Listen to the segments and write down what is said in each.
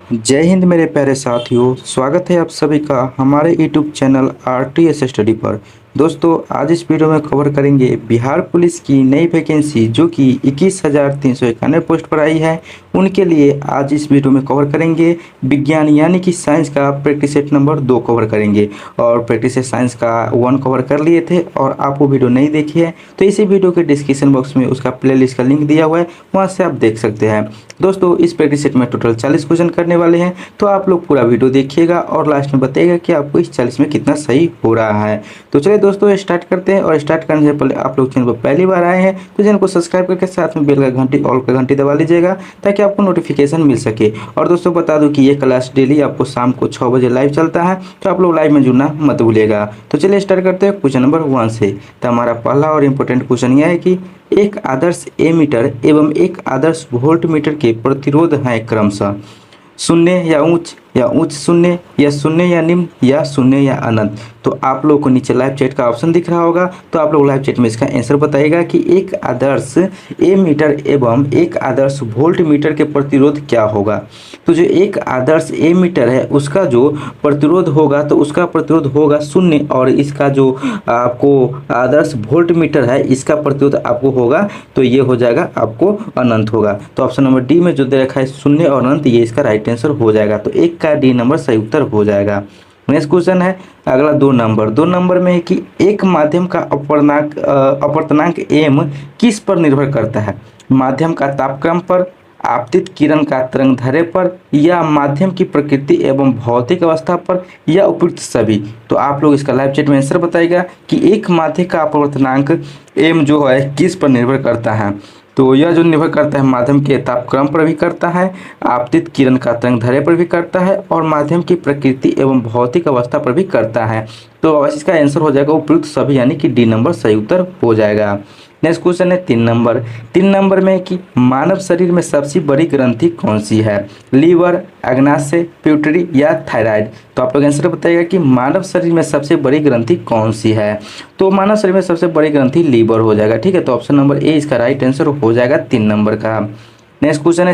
जय हिंद मेरे प्यारे साथियों। स्वागत है आप सभी का हमारे यूट्यूब चैनल आरटीएस स्टडी पर। दोस्तों, आज इस वीडियो में कवर करेंगे बिहार पुलिस की नई वैकेंसी जो कि 21,391 पोस्ट पर आई है। उनके लिए आज इस वीडियो में कवर करेंगे विज्ञान यानी कि साइंस का प्रैक्टिस सेट नंबर 2 कवर करेंगे। और प्रैक्टिस सेट साइंस का 1 कवर कर लिए थे और आप वो वीडियो नहीं देखी है तो इसी वीडियो के डिस्क्रिप्शन बॉक्स में उसका प्लेलिस्ट का लिंक दिया हुआ है, वहाँ से आप देख सकते हैं। दोस्तों, इस प्रैक्टिस सेट में टोटल 40 क्वेश्चन करने वाले हैं, तो आप लोग पूरा वीडियो देखिएगा और लास्ट में बताइएगा कि आपको इस 40 में कितना सही हो रहा है। तो चलिए दोस्तों स्टार्ट करते हैं। और स्टार्ट करने से पहले आप लोग चैनल पर पहली बार आए हैं तो चैनल को सब्सक्राइब करके साथ में बेल का घंटी ऑल का घंटी दबा लीजिएगा ताकि आपको नोटिफिकेशन मिल सके। और दोस्तों बता दूं कि ये क्लास डेली आपको शाम को 6 बजे लाइव चलता है, तो आप लोग लाइव में जुड़ना मत भूलिएगा। तो चलिए स्टार्ट करते हैं क्वेश्चन नंबर 1 से। तो हमारा पहला और इम्पोर्टेंट क्वेश्चन यह है कि एक आदर्श एमीटर एवं एक आदर्श वोल्ट मीटर के प्रतिरोध है क्रमशः शून्य या उच्च शून्य या शून्य या निम्न या शून्य या अनंत। तो आप लोगों को नीचे लाइव चैट का ऑप्शन दिख रहा होगा, तो आप लोग लाइव चैट में इसका आंसर बताइएगा कि एक आदर्श ए मीटर एवं एक आदर्श वोल्ट मीटर के प्रतिरोध क्या होगा। तो जो एक आदर्श ए मीटर है उसका जो प्रतिरोध होगा तो उसका प्रतिरोध होगा शून्य, और इसका जो आपको आदर्श वोल्ट मीटर है इसका प्रतिरोध आपको होगा तो ये हो जाएगा आपको अनंत होगा। तो ऑप्शन नंबर डी में जो दे रखा है शून्य और अनंत, ये इसका राइट आंसर हो जाएगा। तो एक का डी नंबर सही उत्तर हो जाएगा। नेक्स्ट क्वेश्चन है अगला 2 नंबर में है कि एक माध्यम का अपवर्तनांक एम किस पर निर्भर करता है। माध्यम का तापक्रम पर, आपतित किरण का तरंग दैर्ध्य पर, या माध्यम की प्रकृति एवं भौतिक अवस्था पर, या उपयुक्त सभी। तो आप लोग इसका लाइव चैट में आंसर बताइएगा कि एक माध्यम का अपवर्तनांक एम जो है किस पर निर्भर करता है। तो यह जो निर्भर करता है माध्यम के तापक्रम पर भी करता है, आपतित किरण का तरंग दैर्ध्य पर भी करता है, और माध्यम की प्रकृति एवं भौतिक अवस्था पर भी करता है। तो इसका आंसर हो जाएगा उपयुक्त सभी, यानी कि डी नंबर सही उत्तर हो जाएगा। नेक्स्ट क्वेश्चन है 3 नंबर में कि मानव शरीर में सबसे बड़ी ग्रंथि कौन सी है। लीवर, अग्नाशय, पिट्यूटरी या थायराइड। तो आप लोग आंसर बताइएगा कि मानव शरीर में सबसे बड़ी ग्रंथि कौन सी है। तो मानव शरीर में सबसे बड़ी ग्रंथि लीवर हो जाएगा। ठीक है, तो ऑप्शन नंबर ए इसका राइट आंसर हो जाएगा 3 नंबर का। नेक्स्ट क्वेश्चन है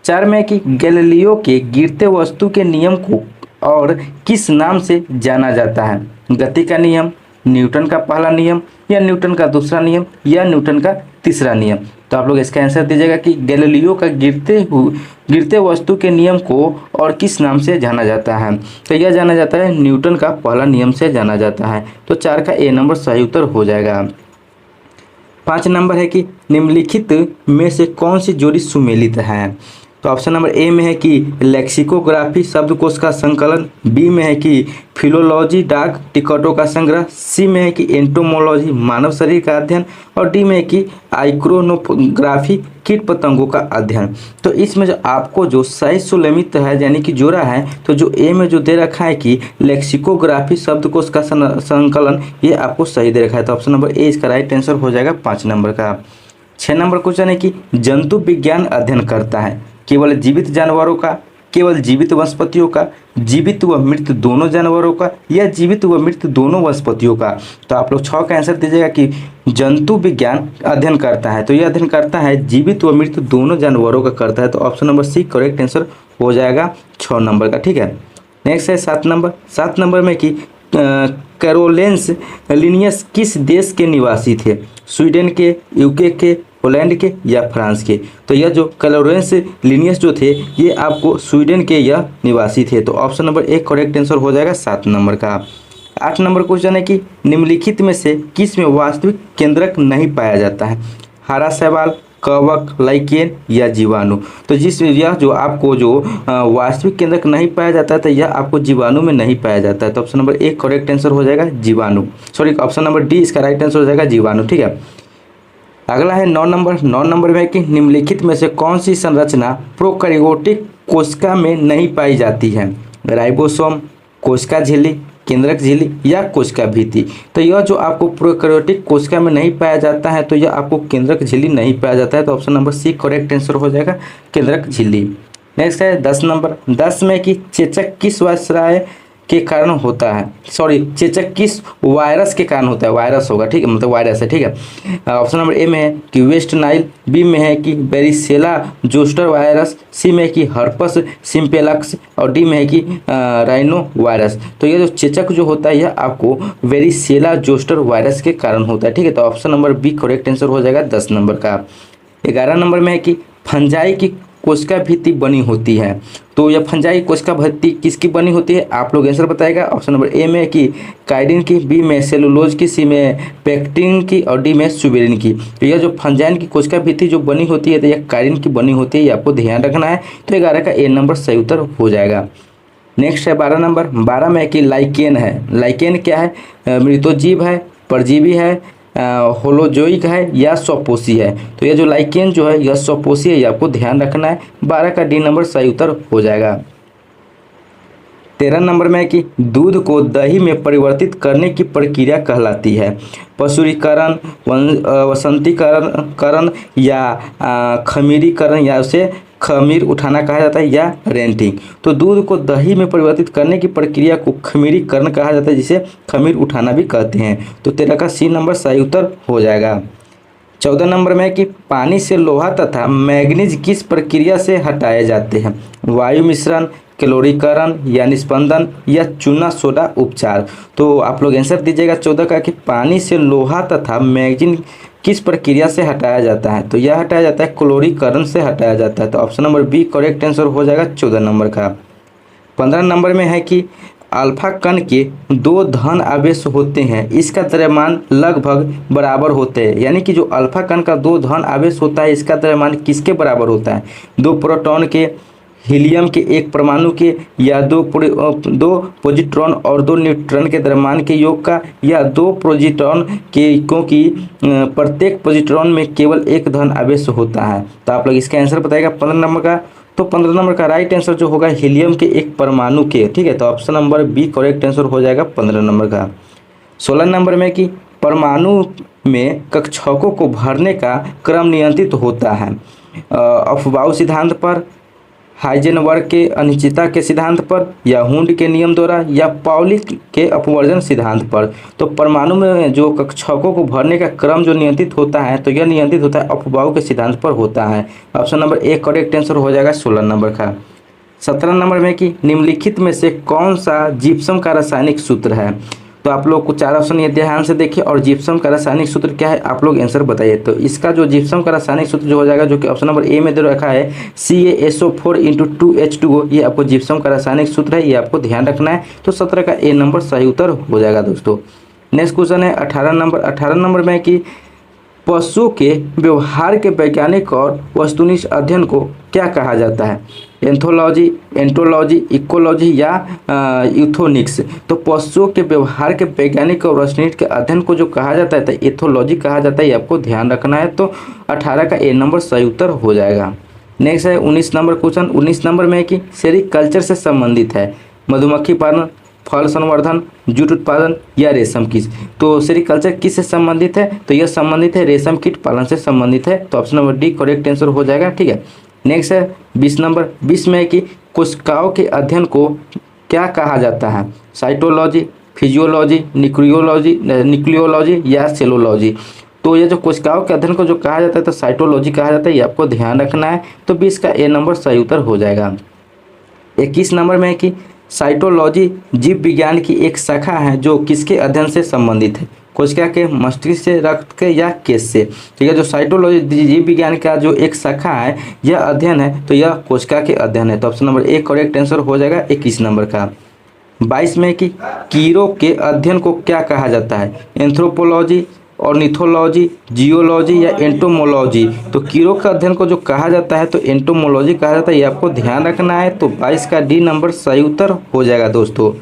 4 में कि गैलीलियो के गिरते वस्तु के नियम को और किस नाम से जाना जाता है। गति का नियम, न्यूटन का पहला नियम, या न्यूटन का दूसरा नियम, या न्यूटन का तीसरा नियम। तो आप लोग इसका आंसर दीजिएगा कि गैलीलियो का गिरते वस्तु के नियम को और किस नाम से जाना जाता है। तो यह जाना जाता है न्यूटन का पहला नियम से जाना जाता है। तो 4 का ए नंबर सही उत्तर हो जाएगा। 5 नंबर है कि निम्नलिखित में से कौन सी जोड़ी सुमेलित है। तो ऑप्शन नंबर ए में है कि लेक्सिकोग्राफी शब्दकोश का संकलन, बी में है कि फिलोलॉजी डाक टिकटों का संग्रह, सी में है कि एंटोमोलॉजी मानव शरीर का अध्ययन, और डी में है कि आइक्रोनोग्राफी कीट पतंगों का अध्ययन। तो इसमें जो आपको जो सही सुमेलित है यानी कि जोड़ा है, तो जो ए में जो दे रखा है कि लेक्सिकोग्राफी शब्दकोश का संकलन, ये आपको सही दे रखा है। तो ऑप्शन नंबर ए इसका राइट आंसर हो जाएगा 5 नंबर का। 6 नंबर क्वेश्चन है कि जंतु विज्ञान अध्ययन करता है केवल जीवित जानवरों का, केवल जीवित वनस्पतियों का, जीवित व मृत दोनों जानवरों का, या जीवित व मृत दोनों वनस्पतियों का। तो आप लोग 6 का आंसर दीजिएगा कि जंतु विज्ञान अध्ययन करता है, तो यह अध्ययन करता है जीवित व मृत दोनों जानवरों का करता है। तो option number C correct answer हो जाएगा 6 नंबर का। ठीक है, नेक्स्ट है 7 नंबर में कि कैरोलेंस लिनियस किस देश के निवासी थे। स्वीडन के, यूके के, पोलैंड के, या फ्रांस के। तो यह जो कैरोलेंस लिनियस जो थे ये आपको स्वीडन के यह निवासी थे। तो option number A correct answer हो जाएगा 7 नंबर का। 8 नंबर क्वेश्चन है कि निम्नलिखित में से किस में वास्तविक केंद्रक नहीं पाया जाता है। हरा शैवाल, कवक, लाइकेन, या जीवाणु। तो जिसमें यह जो आपको जो वास्तविक केंद्रक नहीं पाया जाता है तो यह आपको जीवाणु में नहीं पाया जाता है। तो option number A correct answer हो जाएगा जीवाणु, सॉरी ऑप्शन नंबर डी इसका राइट आंसर हो जाएगा जीवाणु। ठीक है, अगला है 9 नंबर में कि निम्नलिखित में से कौन सी संरचना प्रोकैरियोटिक कोशिका में नहीं पाई जाती है। राइबोसोम, कोशिका झिल्ली, केंद्रक झिल्ली, या कोशिका भित्ति। तो यह जो आपको प्रोकैरियोटिक कोशिका में नहीं पाया जाता है तो यह आपको केंद्रक झिल्ली नहीं पाया जाता है। तो option number C correct answer हो जाएगा केंद्रक झिल्ली। नेक्स्ट है 10 में कि चेचक किस वायसराय के कारण होता है, सॉरी चेचक किस वायरस के कारण होता है, वायरस होगा, ठीक है, मतलब वायरस है, ठीक है। ऑप्शन नंबर ए में है कि वेस्ट नाइल, बी में है कि बेरिसेला जोस्टर वायरस, सी में है कि हर्पस सिम्पेलक्स और डी में है कि राइनो वायरस। तो ये जो चेचक जो होता है यह आपको वेरिसेला जोस्टर वायरस के कारण होता है, ठीक है। तो option number B correct answer हो जाएगा 10 नंबर का। 11 नंबर में है कि फंजाई की कोशिका भित्ति बनी होती है। तो यह फंजाई कोशिका भित्ति किसकी बनी होती है, आप लोग आंसर बताएगा। ऑप्शन नंबर ए में कि काइडिन की, बी में सेलुलोज की, सी में पेक्टिन की और डी में सुबेरिन की। तो यह जो फंजाइन की कोशिका भित्ति जो बनी होती है तो यह काइडिन की बनी होती है, ये आपको ध्यान रखना है। तो 11 का ए नंबर सही उत्तर हो जाएगा। नेक्स्ट है 12 नंबर। 12 में कि लाइकेन है। लाइकेन क्या है, मृतोजीव है, परजीवी है, होलोजोइक है या स्वपोषी है। तो ये जो लाइकेन जो है यह स्वपोषी है, ये आपको ध्यान रखना है। 12 का डी नंबर सही उत्तर हो जाएगा। 13 नंबर में कि दूध को दही में परिवर्तित करने की प्रक्रिया कहलाती है। पशुरीकरण, वसंतीकरण करण या खमीरीकरण या उसे खमीर उठाना कहा जाता है या रेंटिंग। तो दूध को दही में परिवर्तित करने की प्रक्रिया को खमीरीकरण कहा जाता है, जिसे खमीर उठाना भी कहते हैं। तो 13 का सी नंबर सही उत्तर हो जाएगा। 14 नंबर में कि पानी से लोहा तथा मैग्नीज किस प्रक्रिया से हटाए जाते हैं। वायु मिश्रण, क्लोरीकरण या निस्पंदन या चूना सोडा उपचार। तो आप लोग आंसर दीजिएगा 14 का कि पानी से लोहा तथा मैग्नीज किस प्रक्रिया से हटाया जाता है। तो यह हटाया जाता है क्लोरीकरण से हटाया जाता है। तो option number B correct answer हो जाएगा 14 नंबर का। 15 नंबर में है कि अल्फा कण के 2 धन आवेश होते हैं, इसका द्रव्यमान लगभग बराबर होते हैं। यानी कि जो अल्फा कण का 2 धन आवेश होता है इसका द्रव्यमान किसके बराबर होता है, 2 प्रोटॉन के, हीलियम के 1 परमाणु के, या 2 पॉजिट्रॉन और 2 न्यूट्रॉन के द्रव्यमान के योग का, या 2 प्रोजिट्रॉन के, क्योंकि प्रत्येक पॉजिट्रॉन में केवल 1 धन आवेश होता है। तो आप लोग इसका आंसर बताएगा 15 नंबर का। तो 15 नंबर का राइट आंसर जो होगा हीलियम के 1 परमाणु के, ठीक है। तो option number B correct answer हो जाएगा 15 नंबर का। 16 नंबर में कि परमाणु में कक्षकों को भरने का क्रम नियंत्रित होता है अफबाउ सिद्धांत पर, हाइजेनबर्ग के अनिश्चितता के सिद्धांत पर, या हुंड के नियम द्वारा, या पाउली के अपवर्जन सिद्धांत पर। तो परमाणु में जो कक्षकों को भरने का क्रम जो नियंत्रित होता है तो यह नियंत्रित होता है अफबाउ के सिद्धांत पर होता है। Option number A correct answer हो जाएगा 16 नंबर का। 17 नंबर में कि निम्नलिखित में से कौन सा जिप्सम का रासायनिक सूत्र है। तो आप लोग को 4 ऑप्शन ये ध्यान से देखिए, और जिप्सम का रासायनिक सूत्र क्या है आप लोग आंसर बताइए। तो इसका जो जिप्सम का रासायनिक सूत्र जो हो जाएगा, जो कि ऑप्शन नंबर ए में दे रखा है CaSO4 × 2H2O, ये आपको जिप्सम का रासायनिक सूत्र है, ये आपको ध्यान रखना है। तो 17 का ए नंबर सही उत्तर हो जाएगा दोस्तों। नेक्स्ट क्वेश्चन है 18 नंबर। 18 नंबर में कि पशुओं के व्यवहार के वैज्ञानिक और वस्तुनिष्ठ अध्ययन को क्या कहा जाता है, एंथोलॉजी, एंटोलॉजी, इकोलॉजी या यूथोनिक्स। तो पशुओं के व्यवहार के वैज्ञानिक और वस्तुनिष्ठ के अध्ययन को जो कहा जाता है तो एथोलॉजी कहा जाता है, ये आपको ध्यान रखना है। तो 18 का ए नंबर सही उत्तर हो जाएगा। नेक्स्ट है 19 नंबर क्वेश्चन। 19 नंबर में है कि सेरिकल्चर से संबंधित है मधुमक्खी पालन, फल संवर्धन, जूट उत्पादन या रेशम कीट। तो सेरिकल्चर किस से संबंधित है, तो यह संबंधित है रेशम कीट पालन से संबंधित है। तो option number D correct answer हो जाएगा, ठीक है। नेक्स्ट है 20 नंबर। 20 में है कि कोशिकाओं के अध्ययन को क्या कहा जाता है, साइटोलॉजी, फिजियोलॉजी, न्यूक्लियोलॉजी या सेलोलॉजी। तो ये जो कोशिकाओं के अध्ययन को जो कहा जाता है तो साइटोलॉजी कहा जाता है, ये आपको ध्यान रखना है। तो 20 का ए नंबर सही उत्तर हो जाएगा। 21 नंबर में है कि साइटोलॉजी जीव विज्ञान की एक शाखा है जो किसके अध्ययन से संबंधित है, कोशिका के, मस्तिष्क से, रक्त के या केश से। ठीक है, जो साइटोलॉजी जीव विज्ञान का जो एक शाखा है यह अध्ययन है तो यह कोशिका के अध्ययन है। तो option number A correct answer हो जाएगा 21 नंबर का। 22 में कि कीड़ों के अध्ययन को क्या कहा जाता है, एंथ्रोपोलॉजी, ऑर्निथोलॉजी, जियोलॉजी या एंटोमोलॉजी। तो कीड़ों का अध्ययन को जो कहा जाता है तो एंटोमोलॉजी कहा जाता है, ये आपको ध्यान रखना है। तो 22 का डी नंबर सही उत्तर हो जाएगा दोस्तों।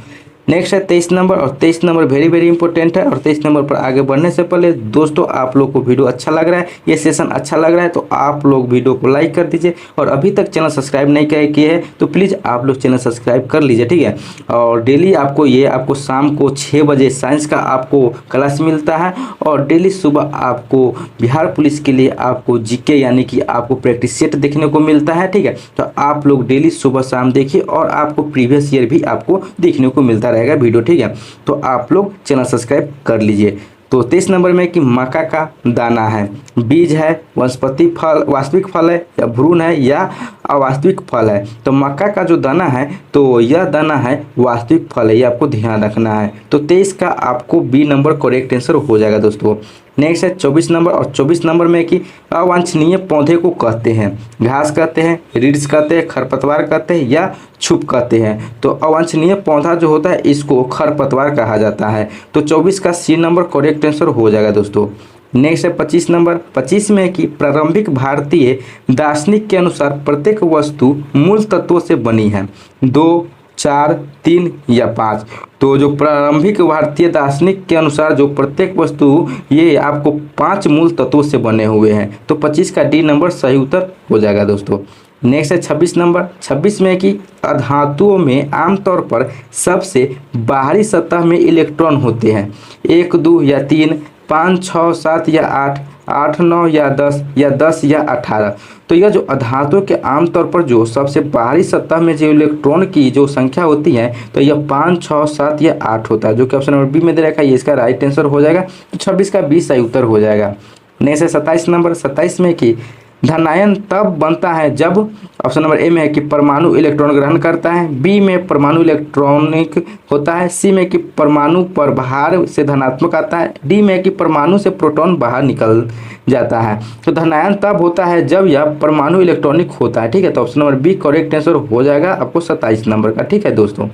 नेक्स्ट है 23 नंबर, और 23 नंबर वेरी वेरी इंपॉर्टेंट है। और 23 नंबर पर आगे बढ़ने से पहले दोस्तों आप लोग को वीडियो अच्छा लग रहा है, ये सेशन अच्छा लग रहा है तो आप लोग वीडियो को लाइक कर दीजिए, और अभी तक चैनल सब्सक्राइब नहीं किए हैं तो प्लीज़ आप लोग चैनल सब्सक्राइब कर लीजिए, ठीक है। और डेली आपको शाम को 6 बजे साइंस का आपको क्लास मिलता है, और डेली सुबह आपको बिहार पुलिस के लिए आपको जीके यानी कि आपको प्रैक्टिस सेट देखने को मिलता है, ठीक है। तो आप लोग डेली सुबह शाम देखिए, और आपको प्रीवियस ईयर भी आपको देखने को मिलता रहेगा वीडियो, ठीक है। तो आप लोग चैनल सब्सक्राइब कर लीजिए। तो 23 नंबर में कि मक्का का दाना है, बीज है, वनस्पति फल, वास्तविक फल है या भ्रूण है या अवास्तविक फल है। तो मक्का का जो दाना है तो यह दाना है वास्तविक फल है, ये आपको ध्यान रखना है। तो 23 का आपको बी नंबर करेक्ट आंसर हो जाएगा दोस्तों। नेक्स्ट है 24 नंबर, और 24 नंबर में कि अवांछनीय पौधे को कहते हैं, घास कहते हैं, रीड्स कहते हैं, खरपतवार कहते हैं या छुप कहते हैं। तो अवांछनीय पौधा जो होता है इसको खरपतवार कहा जाता है। तो 24 का सी नंबर करेक्ट आंसर हो जाएगा दोस्तों। नेक्स्ट है 25 नंबर, 25 में कि प्रारंभिक भारतीय दार्शनिक के अनुसार प्रत्येक वस्तु मूल तत्वों से बनी है, 2, 4, 3 या 5। तो जो प्रारंभिक भारतीय दार्शनिक के अनुसार जो प्रत्येक वस्तु ये आपको 5 मूल तत्वों से बने हुए हैं। तो 25 का डी नंबर सही उत्तर हो जाएगा दोस्तों। नेक्स्ट है 26 नंबर, 26 में कि अधातुओं में आमतौर पर सबसे बाहरी सतह में इलेक्ट्रॉन होते हैं, 1, 2 या 3, 5, 6, 7 या 8, 8, 9 या 10 या 10 या 18। तो यह जो अधातुओं के आमतौर पर जो सबसे बाहरी सतह में जो इलेक्ट्रॉन की जो संख्या होती है तो यह 5, 6, 7 या 8 होता है, जो कि ऑप्शन नंबर बी में दे रखा है, ये इसका राइट आंसर हो जाएगा। तो 26 का बी सही उत्तर हो जाएगा। नेक्स्ट है 27 नंबर, 27 में कि धनायन तब बनता है जब ऑप्शन नंबर ए में है कि परमाणु इलेक्ट्रॉन ग्रहण करता है, बी में परमाणु इलेक्ट्रॉनिक होता है, सी में कि परमाणु पर बाहर से धनात्मक आता है, डी में कि परमाणु से प्रोटॉन बाहर निकल जाता है। तो धनायन तब होता है जब यह परमाणु इलेक्ट्रॉनिक होता है, ठीक है। तो option number B correct answer हो जाएगा आपको 27 नंबर का, ठीक है दोस्तों।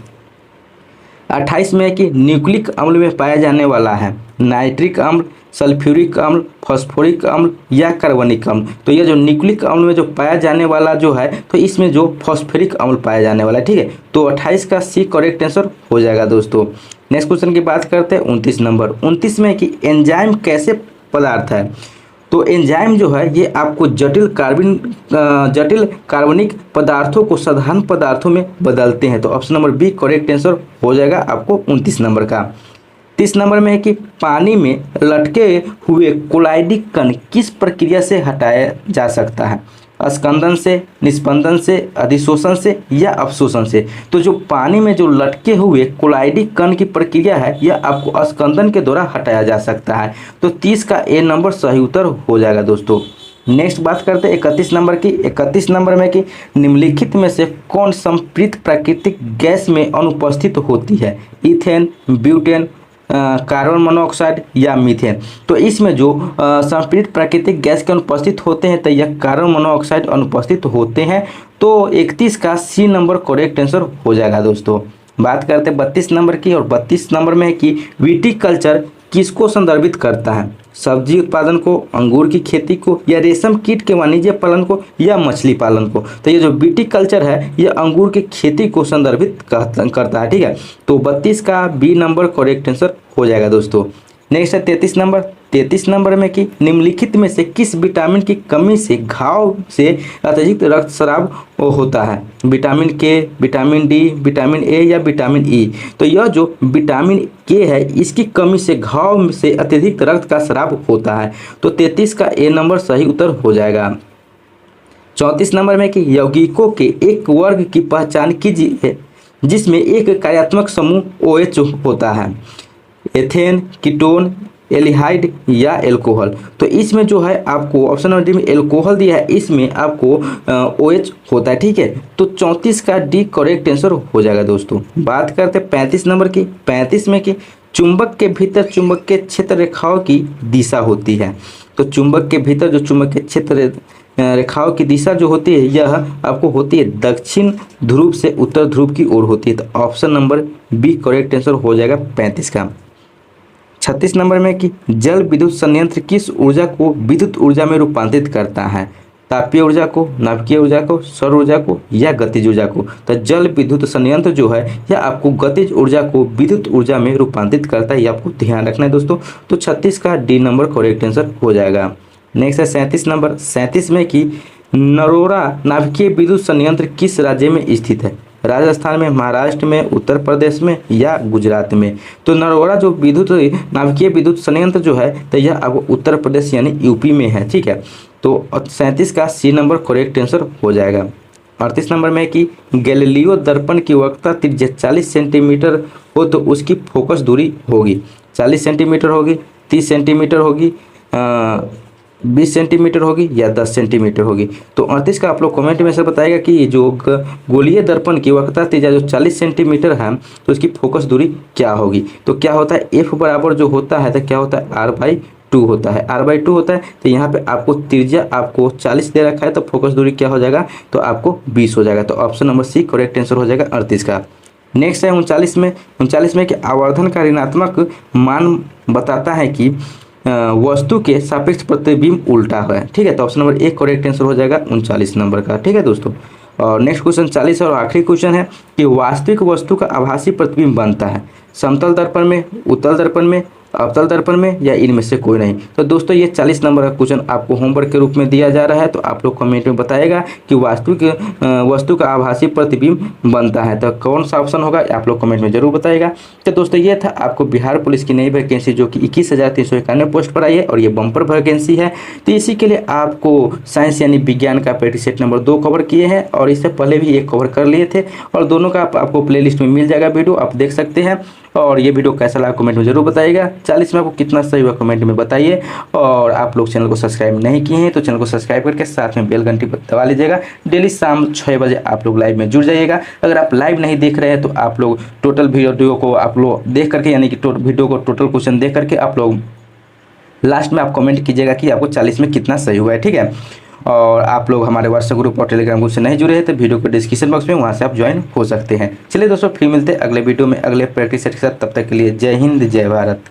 28 में कि न्यूक्लिक अम्ल में पाया जाने वाला है, नाइट्रिक अम्ल, सल्फ्यूरिक अम्ल, फॉस्फोरिक अम्ल या कार्बनिक अम्ल। तो यह जो न्यूक्लिक अम्ल में जो पाया जाने वाला जो है तो इसमें जो फॉस्फोरिक अम्ल पाया जाने वाला है, ठीक है। तो 28 का सी करेक्ट आंसर हो जाएगा दोस्तों। नेक्स्ट क्वेश्चन की बात करते हैं 29 नंबर, 29 में कि एंजाइम कैसे पदार्थ है। तो एंजाइम जो है ये आपको जटिल कार्बनिक पदार्थों को साधारण पदार्थों में बदलते हैं। तो option number B correct answer हो जाएगा आपको 29 नंबर का। 30 नंबर में है कि पानी में लटके हुए कोलाइडिक कण किस प्रक्रिया से हटाया जा सकता है, स्कंदन से, निस्पंदन से, अधिशोषण से या अवशोषण से। तो जो पानी में जो लटके हुए कोलाइडिक कण की प्रक्रिया है यह आपको स्कंदन के द्वारा हटाया जा सकता है। तो 30 का ए नंबर सही उत्तर हो जाएगा दोस्तों। नेक्स्ट बात करते हैं 31 नंबर की। 31 नंबर में कि निम्नलिखित में से कौन संपृक्त प्राकृतिक गैस में अनुपस्थित होती है, इथेन, ब्यूटेन, कार्बन मोनोऑक्साइड या मीथेन। तो इसमें जो संपृक्त प्राकृतिक गैस के अनुपस्थित होते हैं तो यह कार्बन मोनोऑक्साइड अनुपस्थित होते हैं। तो 31 का सी नंबर करेक्ट आंसर हो जाएगा दोस्तों। बात करते हैं 32 नंबर की, और 32 नंबर में है कि विटीकल्चर किसको संदर्भित करता है, सब्जी उत्पादन को, अंगूर की खेती को या रेशम कीट के वाणिज्य पालन को या मछली पालन को। तो ये जो विटीकल्चर है ये अंगूर की खेती को संदर्भित करता है, ठीक है। तो 32 का बी नंबर करेक्ट आंसर हो जाएगा दोस्तों। नेक्स्ट है 33 नंबर। 33 नंबर में कि निम्नलिखित में से किस विटामिन की कमी से घाव से अत्यधिक रक्तस्राव होता है, विटामिन के, विटामिन डी, विटामिन ए या विटामिन ई। तो यह जो विटामिन के है इसकी कमी से घाव से अत्यधिक रक्त का स्राव होता है। तो 33 का ए नंबर सही उत्तर हो जाएगा। 34 नंबर में कि यौगिकों के एक वर्ग की पहचान कीजिए जिसमें एक कार्यात्मक समूह OH होता है, एथेन, कीटोन, एल्डिहाइड या एल्कोहल। तो इसमें जो है आपको ऑप्शन नंबर डी में एल्कोहल दिया है, इसमें आपको OH होता है, ठीक है। तो 34 का डी करेक्ट आंसर हो जाएगा दोस्तों। बात करते हैं 35 नंबर की। 35 में कि चुंबक के भीतर चुंबकीय क्षेत्र रेखाओं की दिशा होती है। तो चुंबक के भीतर जो चुंबकीय क्षेत्र रेखाओं की दिशा जो होती है यह आपको होती है दक्षिण ध्रुव से उत्तर ध्रुव की ओर होती है। तो option number B correct answer हो जाएगा 35 का। 36 नंबर में कि जल विद्युत संयंत्र किस ऊर्जा को विद्युत ऊर्जा में रूपांतरित करता है, तापीय ऊर्जा को, नाभिकीय ऊर्जा को, सौर ऊर्जा को या गतिज ऊर्जा को। तो जल विद्युत संयंत्र जो है यह आपको गतिज ऊर्जा को विद्युत ऊर्जा में रूपांतरित करता है, ये आपको ध्यान रखना है दोस्तों। तो 36 का डी नंबर करेक्ट आंसर हो जाएगा। नेक्स्ट है 37 नंबर। 37 में कि नरोरा नाभिकीय विद्युत संयंत्र किस राज्य में स्थित है, राजस्थान में, महाराष्ट्र में, उत्तर प्रदेश में या गुजरात में। तो नरोरा जो नाभिकीय विद्युत संयंत्र जो है तो यह आपको उत्तर प्रदेश यानी यूपी में है, ठीक है। तो 37 का सी नंबर करेक्ट आंसर हो जाएगा। 38 नंबर में है कि गैलीलियो दर्पण की वक्रता त्रिज्या 40 सेंटीमीटर हो तो उसकी फोकस दूरी होगी 40 सेंटीमीटर होगी, 30 सेंटीमीटर होगी, 20 सेंटीमीटर होगी या 10 सेंटीमीटर होगी। तो 38 का आप लोग कमेंट में से बताएगा कि जो गोलीय दर्पण की वक्रता त्रिज्या जो 40 सेंटीमीटर है तो उसकी फोकस दूरी क्या होगी। तो क्या होता है एफ बराबर जो होता है तो क्या होता है r/2 होता है, r/2 होता है। तो यहाँ पे आपको त्रिज्या आपको 40 दे रखा है तो फोकस दूरी क्या हो जाएगा तो आपको 20 हो जाएगा। तो option number C correct answer हो जाएगा 38 का। नेक्स्ट है 39 में कि आवर्धन का ऋणात्मक मान बताता है कि वस्तु के सापेक्ष प्रतिबिंब उल्टा है। ठीक है, तो ऑप्शन नंबर एक करेक्ट आंसर हो जाएगा 39 नंबर का। ठीक है दोस्तों, और नेक्स्ट क्वेश्चन 40 और आखिरी क्वेश्चन है कि वास्तविक वस्तु का आभासी प्रतिबिंब बनता है समतल दर्पण में, उत्तल दर्पण में, अवतल दर्पण में या इनमें से कोई नहीं। तो दोस्तों ये 40 नंबर का क्वेश्चन आपको होमवर्क के रूप में दिया जा रहा है। तो आप लोग कमेंट में बताएगा कि वास्तविक वस्तु का आभासी प्रतिबिंब बनता है तो कौन सा ऑप्शन होगा, आप लोग कमेंट में जरूर बताएगा। तो दोस्तों ये था आपको बिहार पुलिस की नई वैकेंसी जो कि 21,391 पोस्ट पर आई है और ये बम्पर वैकेंसी है। तो इसी के लिए आपको साइंस यानी विज्ञान का पेटी सेट नंबर 2 कवर किए हैं और इससे पहले भी एक कवर कर लिए थे और दोनों का आपको प्ले लिस्ट में मिल जाएगा वीडियो, आप देख सकते हैं। और ये वीडियो कैसा लगा कमेंट में जरूर बताइएगा। 40 में आपको कितना सही हुआ कमेंट में बताइए। और आप लोग चैनल को सब्सक्राइब नहीं किए हैं तो चैनल को सब्सक्राइब करके साथ में बेल घंटी दबा लीजिएगा। डेली शाम 6 बजे आप लोग लाइव में जुड़ जाइएगा। अगर आप लाइव नहीं देख रहे हैं तो आप लोग टोटल वीडियो को आप लोग देख करके यानी कि वीडियो को टोटल क्वेश्चन देख करके आप लोग लास्ट में आप कमेंट कीजिएगा कि आपको 40 में कितना सही हुआ है। ठीक है, और आप लोग हमारे व्हाट्सएप ग्रुप और टेलीग्राम ग्रुप से नहीं जुड़े हैं तो वीडियो को डिस्क्रिप्शन बॉक्स में वहां से आप ज्वाइन हो सकते हैं। चलिए दोस्तों फिर मिलते हैं अगले वीडियो में अगले प्रैक्टिस सेट के साथ। तब तक के लिए जय हिंद जय भारत।